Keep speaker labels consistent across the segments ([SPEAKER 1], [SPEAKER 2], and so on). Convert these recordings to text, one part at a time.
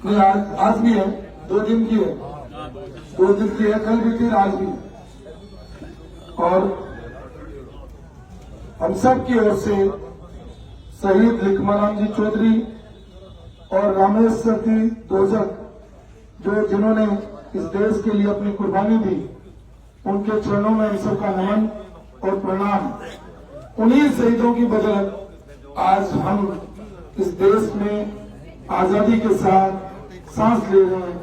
[SPEAKER 1] नहीं, आज भी है, 2 दिन की है, 2 दिन की है, कल भी थी, आज भी। और हम सब की ओर से शहीद लिखमाराम जी चौधरी और रामेश सती दोजक जिन्होंने इस देश के लिए अपनी कुर्बानी दी, उनके चरणों में हम सबका नमन और प्रणाम। उन्हीं शहीदों की बदौलत आज हम इस देश में आजादी के साथ सांस ले रहे हैं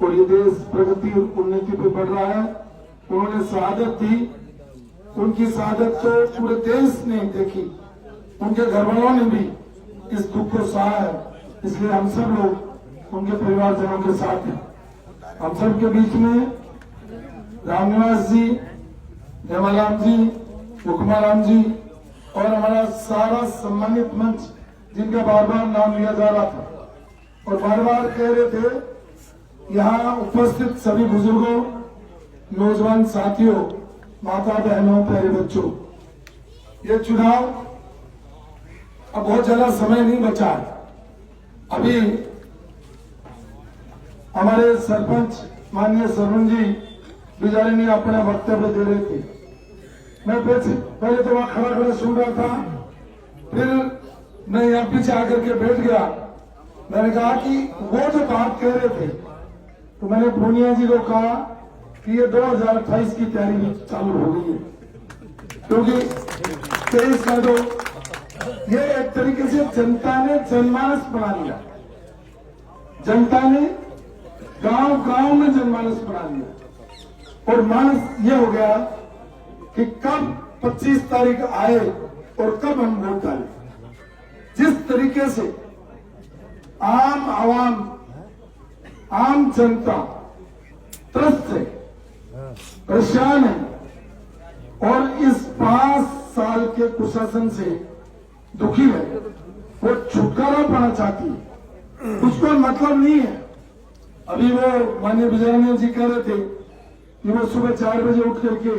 [SPEAKER 1] और ये देश प्रगति और उन्नति पे बढ़ रहा है। उन्होंने शहादत दी, उनकी शहादत तो पूरे देश ने देखी, उनके घरवालों ने भी इस दुख को सहा है। इसलिए हम सब लोग उनके परिवारजनों के साथ हैं। हम सब के बीच में रामनिवास जी, हेमाराम जी, मुखमाराम जी और हमारा सारा सम्मानित मंच, जिनका बार बार नाम लिया जा रहा था और बार बार कह रहे थे, यहाँ उपस्थित सभी बुजुर्गों, नौजवान साथियों, माता बहनों, प्यारे बच्चों, ये चुनाव अब बहुत ज्यादा समय नहीं बचा है। अभी हमारे सरपंच माननीय सरवण जी बेचारे ने अपना वक्तव्य दे रहे थे। मैं पहले तो वहां खड़ा सुन रहा था, फिर मैं यहाँ पीछे आकर के बैठ गया। मैंने कहा कि वो जो बात कह रहे थे, तो मैंने पूनिया जी को कहा कि ये 2028 की तैयारी भी चालू हो गई है, क्योंकि 23 का जो ये एक तरीके से जनता ने जनमानस बना लिया, जनता ने गांव गांव में जनमानस बना लिया और मानस ये हो गया कि कब 25 तारीख आए और कब हम वोट डालें। जिस तरीके से आम आवाम, आम जनता त्रस्त है, परेशान है और इस 5 साल के कुशासन से दुखी है, वो छुटकारा पाना चाहती है, उसको मतलब नहीं है। अभी वो माननीय विजयराम जी कह रहे थे कि वो सुबह 4 बजे उठ करके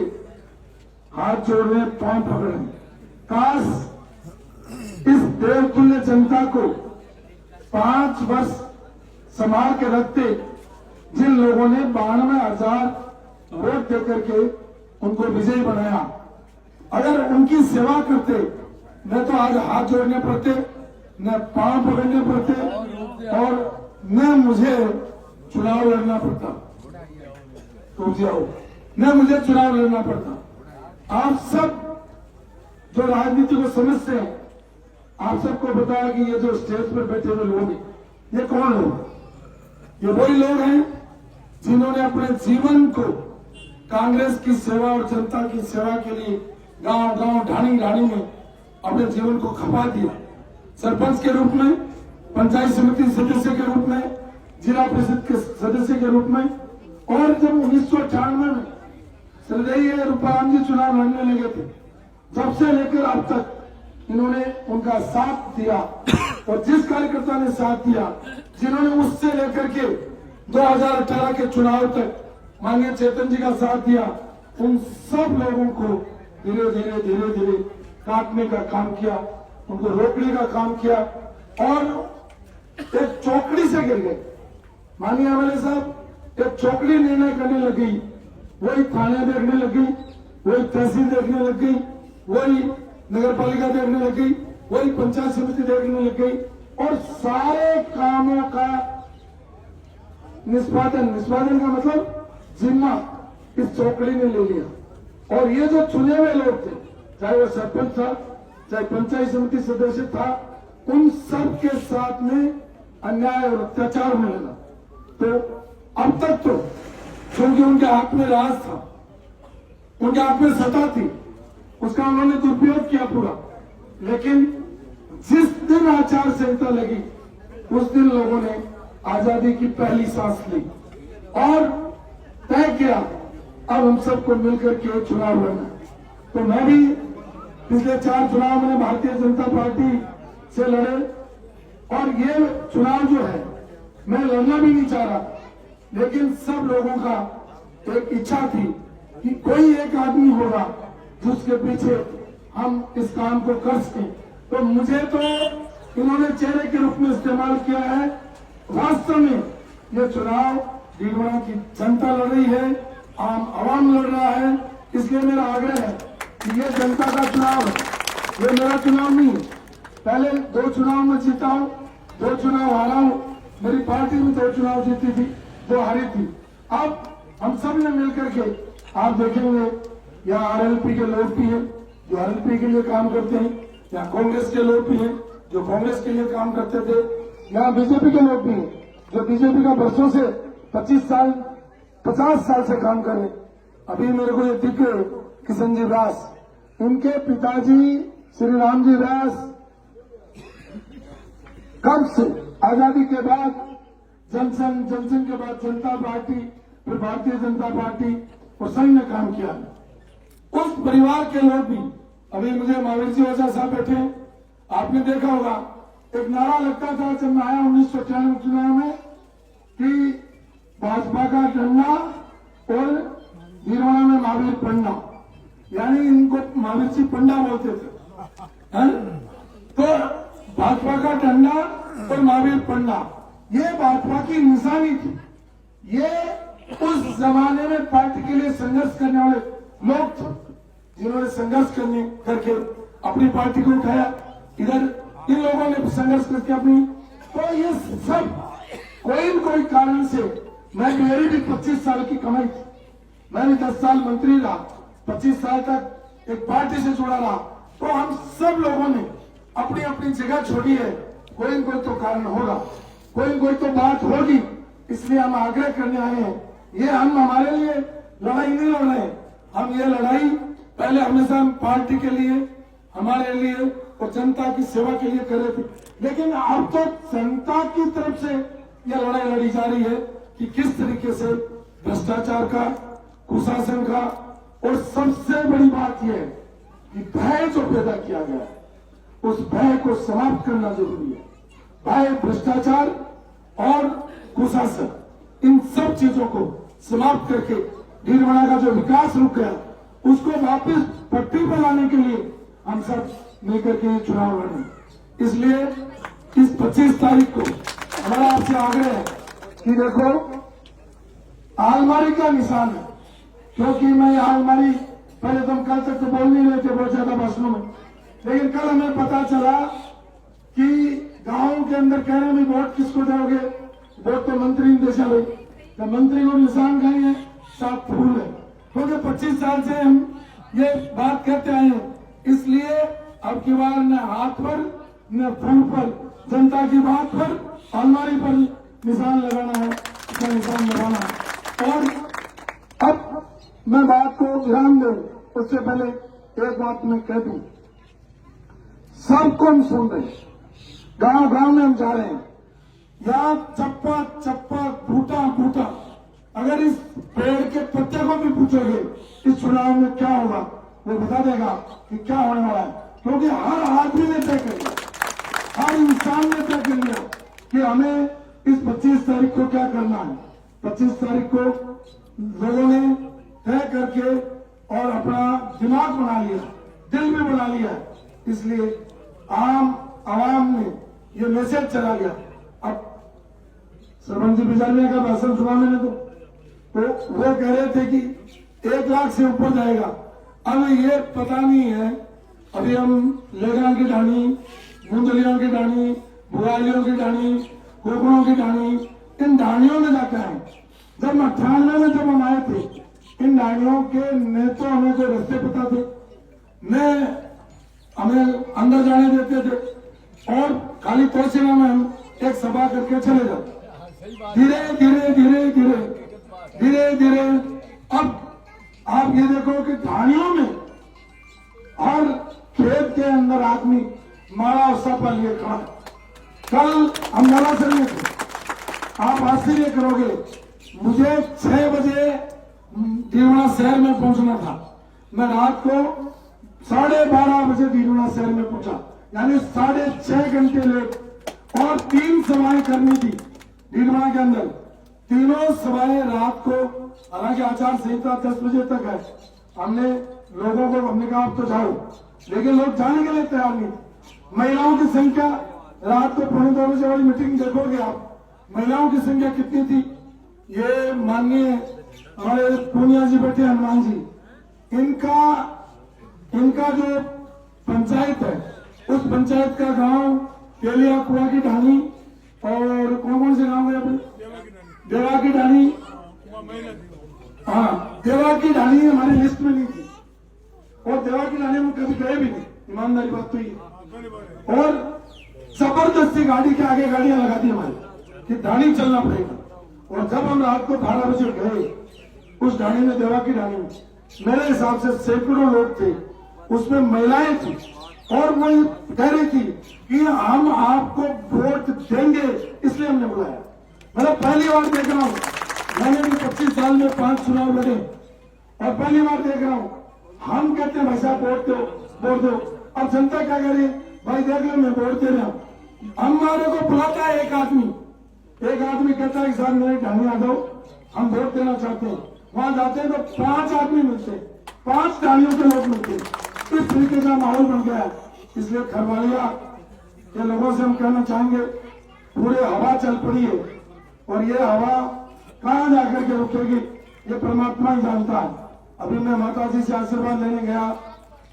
[SPEAKER 1] हाथ जोड़ रहे, पांव पकड़ रहे। काश इस देवतुल्य जनता को 5 वर्ष संभाल के रखते, जिन लोगों ने 92,000 वोट देकर के उनको विजयी बनाया, अगर उनकी सेवा करते, न तो आज हाथ जोड़ने पड़ते, न पांव पकड़ने पड़ते और न मुझे चुनाव लड़ना पड़ता, तो जाओ, न मुझे चुनाव लड़ना पड़ता। आप सब जो राजनीति को समझते हैं, आप सबको बताया कि ये जो स्टेज पर बैठे हुए लोग हैं, ये कौन लोग? ये वही लोग हैं जिन्होंने अपने जीवन को कांग्रेस की सेवा और जनता की सेवा के लिए गांव गांव, ढाणी ढाणी में अपने जीवन को खपा दिया। सरपंच के रूप में, पंचायत समिति सदस्य के रूप में, जिला परिषद के सदस्य के रूप में, और जब 1998 में श्रद्धेय रूपाराम जी चुनाव लड़ने लगे थे, जब से लेकर अब तक इन्होंने उनका साथ दिया और जिस कार्यकर्ता ने साथ दिया, जिन्होंने उससे लेकर के 2018 के चुनाव तक माननीय चेतन जी का साथ दिया, उन सब लोगों को धीरे धीरे काटने का काम किया, उनको रोकने का काम किया और एक चौकड़ी से गिर गए। माननीय एमएलए साहब एक चौकड़ी निर्णय करने लगी, वही थाने देखने लगी, वही तहसील देखने लग गई, वही नगर पालिका देखने लग गई, वही पंचायत समिति देखने लग गई और सारे कामों का निष्पादन का मतलब जिम्मा इस चौकड़ी ने ले लिया। और ये जो चुने हुए लोग थे, चाहे वो सरपंच था, चाहे पंचायत समिति सदस्य था, उन सब के साथ में अन्याय और अत्याचार होने लगा। तो अब तक तो क्योंकि उनके हाथ में राज था, उनके हाथ में सत्ता थी, उसका उन्होंने दुरुपयोग किया पूरा। लेकिन जिस दिन आचार संहिता लगी, उस दिन लोगों ने आजादी की पहली सांस ली और तय किया अब हम सबको मिलकर के चुनाव लड़ना। तो मैं भी पिछले 4 चुनाव में भारतीय जनता पार्टी से लड़े और ये चुनाव जो है मैं लड़ना भी नहीं चाह रहा, लेकिन सब लोगों का एक इच्छा थी कि कोई एक आदमी होगा जिसके पीछे हम इस काम को कर सकें। तो मुझे तो इन्होंने चेहरे के रूप में इस्तेमाल किया है वास्तव में ये चुनाव भीलवाड़ा की जनता लड़ रही है, आवाम लड़ रहा है। इसलिए मेरा आग्रह है कि ये जनता का चुनाव है, ये मेरा चुनाव नहीं है। पहले 2 चुनाव में जीता हूं, 2 चुनाव हारा हूं, मेरी पार्टी में 2 चुनाव जीती थी, 2 हारी थी। अब हम सब ने मिलकर के आप देखेंगे यहाँ आरएलपी के लोग भी हैं जो आरएलपी के लिए काम करते हैं, यहाँ कांग्रेस के लोग भी हैं जो कांग्रेस के लिए काम करते थे, यहाँ बीजेपी के लोग भी हैं जो बीजेपी का वर्षों से 25 साल 50 साल से काम कर रहे हैं। अभी मेरे को ये दिख किशन जी व्यास, इनके पिताजी श्री राम जी व्यास कब से आजादी के बाद जनसंघ, जनसंघ के बाद जनता पार्टी, फिर भारतीय जनता पार्टी और संघ ने काम किया। उस परिवार के लोग भी, अभी मुझे महावीर जी ओझा साहब बैठे हैं, आपने देखा होगा एक नारा लगता था जब मैं आया 1993 चुनाव में कि भाजपा का डंडा और भीलवाड़ा में महावीर पंडा, यानी इनको महावीर जी पंडा बोलते थे, है? तो भाजपा का डंडा और महावीर पंडा ये भाजपा की निशानी थी। ये उस जमाने में पार्टी के लिए संघर्ष करने वाले लोग थे जिन्होंने संघर्ष करके अपनी पार्टी को उठाया। इधर इन लोगों ने संघर्ष करके अपनी, तो ये सब कोई न कोई कारण से, मेरी भी 25 साल की कमाई थी, मैं भी 10 साल मंत्री रहा, 25 साल तक एक पार्टी से जुड़ा रहा, तो हम सब लोगों ने अपनी अपनी जगह छोड़ी है। कोई न कोई तो कारण होगा, कोई न कोई तो बात होगी, इसलिए हम आग्रह करने आए हैं। ये हम हमारे लिए लड़ाई नहीं लड़ रहे हैं, हम ये लड़ाई पहले हमेशा हम पार्टी के लिए, हमारे लिए और जनता की सेवा के लिए कर रहे थे, लेकिन अब तो जनता की तरफ से यह लड़ाई लड़ी जा रही है कि किस तरीके से भ्रष्टाचार का, कुशासन का, और सबसे बड़ी बात यह है कि भय जो पैदा किया गया है उस भय को समाप्त करना जरूरी है। भय, भ्रष्टाचार और कुशासन, इन सब चीजों को समाप्त करके भीलवाड़ा का जो विकास रुक गया उसको वापस पटरी पर लाने के लिए हम सब मिलकर के चुनाव लड़ रहे हैं। इसलिए इस 25 तारीख को हमारा आपसे आग्रह है कि देखो आलमारी का निशान है, क्योंकि मैं आलमारी पहले तो हम कल तक तो बोल नहीं रहे थे बहुत ज्यादा भाषणों में, लेकिन कल हमें पता चला कि गांव के अंदर कह रहे हैं वोट किसको दोगे, वोट तो मंत्री ने दे चले, तो मंत्री को निशान कहीं है, साफ फूल है, क्योंकि 25 साल से हम ये बात करते आए हैं। इसलिए अब की बार न हाथ पर न फूल पर, जनता की बात पर, अलमारी पर निशान लगाना है, इसका निशान लगाना है। और अब मैं बात को ध्यान दूं उससे पहले एक बात मैं कह दूं, सबको हम सुन रहे हैं, गांव गांव में हम जा रहे हैं, या चप्पा चप्पा, बूटा बूटा, अगर इस पेड़ के पत्ते को भी पूछोगे इस चुनाव में क्या होगा, वो बता देगा कि क्या होने वाला है, क्योंकि हर आदमी ने तय कर लिया, हर इंसान ने तय कर लिया कि हमें इस 25 तारीख को क्या करना है। 25 तारीख को लोगों ने तय करके और अपना दिमाग बना लिया, दिल में बना लिया, इसलिए आवाम में ये मैसेज चला गया। अब सरपंच बिजालिया का भाषण सुना मैंने तो वो कह रहे थे कि 1 लाख से ऊपर जाएगा। अब ये पता नहीं है, अभी हम लेगरा की ढाणी, गुंदलियों की ढाणी, बुरालियों की ढाणी, कोकड़ों की ढाणी, इन ढाणियों में जाते हैं। जब 98 में जब हम आए थे, इन ढाणियों के न तो हमें कोई रास्ते पता थे, न हमें अंदर जाने देते थे, और खाली तोशिला में हम एक सभा करके चले जाते। धीरे धीरे धीरे धीरे धीरे धीरे अब आप ये देखो कि ढाणियों में और खेत के अंदर आदमी माला और सपा लिए खड़ा। कल हम माला से लिए थे, आप आश्चर्य करोगे, मुझे 6 बजे भीलवाड़ा शहर में पहुंचना था, मैं रात को 12:30 बजे भीलवाड़ा शहर में पहुंचा, यानी 6.5 घंटे लेट, और 3 सभाएं करनी थी भीलवाड़ा के अंदर। तीनों सभाएं रात को, हालांकि आचार संहिता 10 बजे तक है, हमने लोगों को हमने कहा आप तो जाओ, लेकिन लोग जाने के लिए तैयार नहीं। महिलाओं की संख्या रात को 1:45 बजे वाली मीटिंग देखोगे आप, महिलाओं की संख्या कितनी थी? ये माननीय हमारे पूनिया जी बैठे हनुमान जी, इनका जो पंचायत है, उस पंचायत का गांव केलिया कुआ की ढानी और कौन कौन से गांव है अपने? देवा की ढानी, हाँ देवा की ढानी हमारी लिस्ट में नहीं थी और देवा की ढानी में कभी गए भी नहीं, ईमानदारी बात तो ये। और जबरदस्ती गाड़ी के आगे गाड़ियां लगा दी हमारी कि ढानी चलना पड़ेगा। और जब हम रात को 12 बजे गए उस ढानी में, देवा की ढानी में, मेरे हिसाब से सैकड़ों लोग थे, उसमें महिलाएं थी और वो कह रही थी कि हम आपको वोट देंगे, इसलिए हमने बुलाया। मतलब पहली बार देख रहा हूं, मैंने भी 25 साल में 5 चुनाव लड़े और पहली बार देख रहा हूं हम कहते हैं भाई साहब वोट दो, वोट दो। अब जनता क्या कह रही है? भाई देख लो मैं वोट दे रहा हूं। हमारे को बुलाता है एक आदमी कहता है कि साहब मेरे ढानी आ जाओ, हम वोट देना चाहते हैं। वहां जाते हैं तो 5 आदमी मिलते, 5 ढानियों के लोग मिलते। इस तरीके का माहौल बन गया। इसलिए खरवालिया के लोगों से हम कहना चाहेंगे, पूरे हवा चल पड़ी है और ये हवा कहां जाकर के रुकेगी ये परमात्मा ही जानता है। अभी मैं माता जी से आशीर्वाद लेने गया,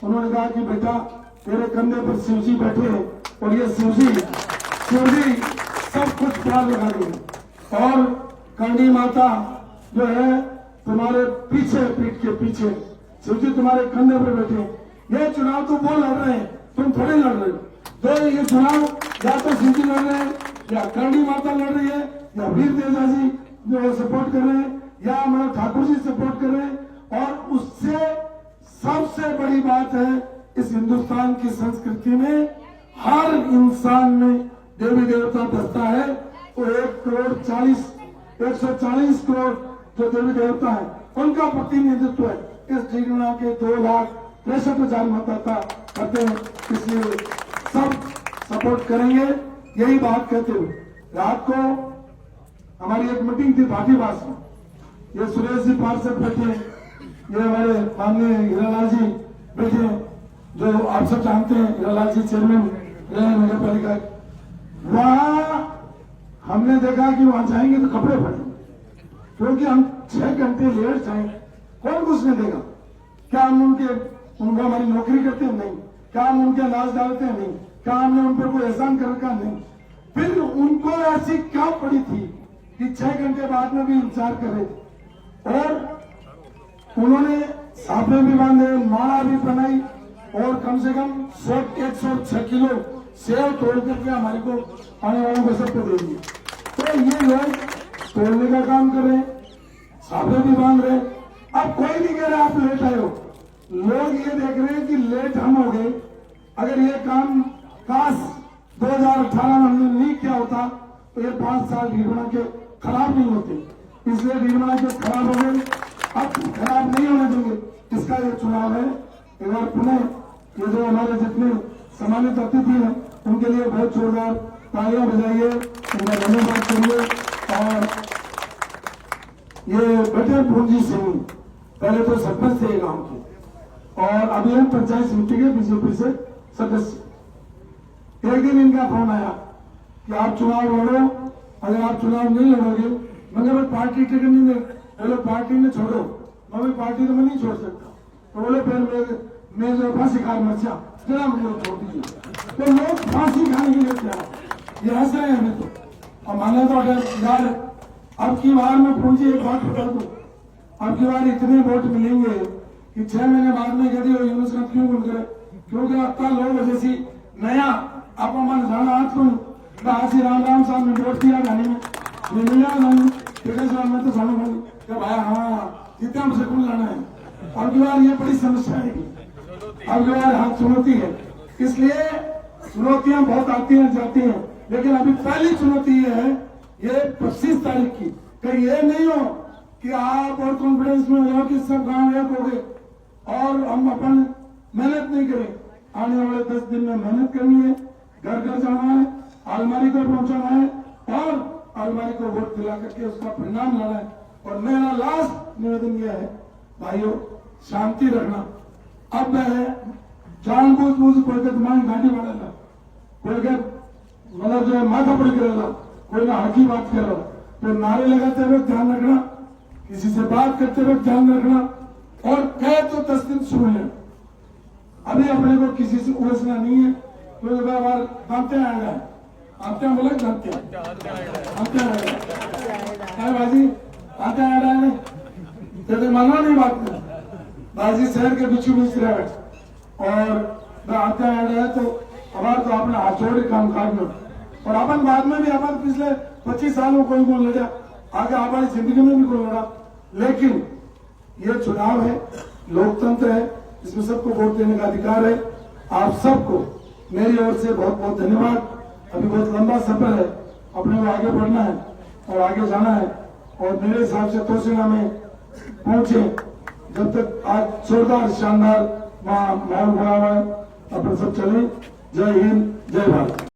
[SPEAKER 1] उन्होंने कहा कि बेटा तेरे कंधे पर शिव जी बैठे हैं और ये शिव जी सब कुछ पार लगा रही है। और करणी माता जो है तुम्हारे पीछे, पीठ के पीछे शिव जी तुम्हारे कंधे पर बैठे। ये चुनाव तो वो लड़ रहे हैं, तुम थोड़े लड़ रहे हो। तो ये चुनाव या तो शिव जी लड़ रहे हैं, या करणी माता लड़ रही है, या वीर तेजा जी जो सपोर्ट कर रहे हैं, या मतलब ठाकुर जी सपोर्ट कर रहे हैं। और उससे सबसे बड़ी बात है, इस हिंदुस्तान की संस्कृति में हर इंसान में देवी देवता बसता है। तो 140 करोड़ जो देवी देवता है उनका प्रतिनिधित्व है इस जीवना के 2,63,000 मतदाता करते हैं। इसलिए सब सपोर्ट करेंगे। यही बात कहते हुए रात को हमारी एक मीटिंग थी भाटीवास में। ये सुरेश जी पार्षद बैठे, ये हमारे माननीय हीरालाल जी बैठे, जो आप सब जानते हैं हीरालाल जी चेयरमैन रहे नगर पालिका। वहां हमने देखा कि वहां जाएंगे तो कपड़े फटेंगे, क्योंकि हम 6 घंटे लेट जाएंगे, कौन कुछ नहीं देगा। क्या हम उनका हमारी नौकरी करते हैं? नहीं। क्या हम उनके अनाज डालते हैं? नहीं। क्या हमने उन पर कोई एहसान कर रखा? नहीं। फिर उनको ऐसी क्या पड़ी थी कि 6 घंटे बाद में भी इंतजार कर रहे थे। और उन्होंने साफे भी बांधे, माला भी बनाई और कम से कम 106 किलो सेव तोड़ करके हमारे को आने वालों को सबको दे दिए। तो ये लोग तोड़ने का काम कर रहे हैं, साफे भी बांध रहे हैं। अब कोई नहीं कह रहा आप लेट आए हो, लोग ये देख रहे हैं कि लेट हम हो गए। अगर ये काम काश 2018 में हमने नहीं किया होता तो ये 5 साल ढीलवना के खराब नहीं होते। इसलिए ढीलवना के खराब हो गए, अब खराब नहीं होने देंगे। इसका ये चुनाव है। एक बार पुनः ये जो हमारे जितने सम्मानित अतिथि हैं उनके लिए बहुत जोरदार तालियां बजाइए, उनका धन्यवाद करिए। और ये बेटे पूंजी सिंह पहले तो सरपंच थे गांव के और अभी हम पंचायत समिति के बीजेपी से सदस्य। एक दिन इनका फोन आया कि आप चुनाव लड़ो, अगर आप चुनाव नहीं लड़ोगे, मगर पार्टी टिकट नहीं दे, बोले पार्टी में छोड़ो। मैं पार्टी तो मैं नहीं छोड़ सकता। तो बोले फिर मैं जो फांसी खा मर जा, जरा मुझे छोड़ दीजिए। तो लोग फांसी खाने के लिए तैयार, ये हंस रहे हैं हमें। तो और माने तो अगर यार अब की बार में पूंजी एक बात बता दो, अब की बार इतने वोट मिलेंगे कि 6 महीने बाद में यदि यूनुस का क्यों बन करे, क्योंकि आपका लोग जैसी नया आप मन जाना आज को आशी राम साहब ने वोट दिया गाने में में तो सामने भाई हाँ जितना मुझे कौन लाना है। अब की बार ये बड़ी समस्या है, अब की बार हाँ चुनौती है। इसलिए चुनौतियां बहुत आती हैं जाती हैं, लेकिन अभी पहली चुनौती ये है, ये 25 तारीख की। कहीं ये नहीं हो कि आप और कॉन्फिडेंस में हो कि सब गांव एक हो गए और हम अपन मेहनत नहीं करें। आने वाले 10 दिन में मेहनत करनी है, घर घर जाना है, अलमारी को पहुंचाना है और अलमारी को वोट दिला करके उसका परिणाम लाना है। और मेरा लास्ट निवेदन यह है भाइयों, शांति रखना। अब मैं जानबूझ कोई तुम्हारी गाड़ी बढ़ेगा, कोई मतलब जो है माथा पड़ करेगा, कोई ना हक की बात कर रहा हूं, तो नारे लगाते वक्त ध्यान रखना, किसी से बात करते वक्त ध्यान रखना, और कहे तो 10 दिन सुन ले। अभी अपने को किसी से उलझना नहीं है, तो एक बार दांते आएगा, दांते बोले दांते बाजी दांते आ रहा है, तो माना नहीं बात में बाजी शहर के बीचों बीच रहे और आते आ रहा है, तो हमारे तो अपने हाथ जोड़ काम काज में, और अपन बाद में भी अपन पिछले 25 साल में कोई कौन लड़ा, आगे हमारी जिंदगी में भी कोई लड़ा, लेकिन ये चुनाव है, लोकतंत्र है, इसमें सबको वोट देने का अधिकार है। आप सबको मेरी ओर से बहुत बहुत धन्यवाद। अभी बहुत लंबा सफर है, अपने को आगे बढ़ना है और आगे जाना है, और मेरे हिसाब से तोशिना में पहुंचे जब तक आज जोरदार शानदार माहौल बना हुआ है, अपन सब चले। जय हिंद, जय भारत।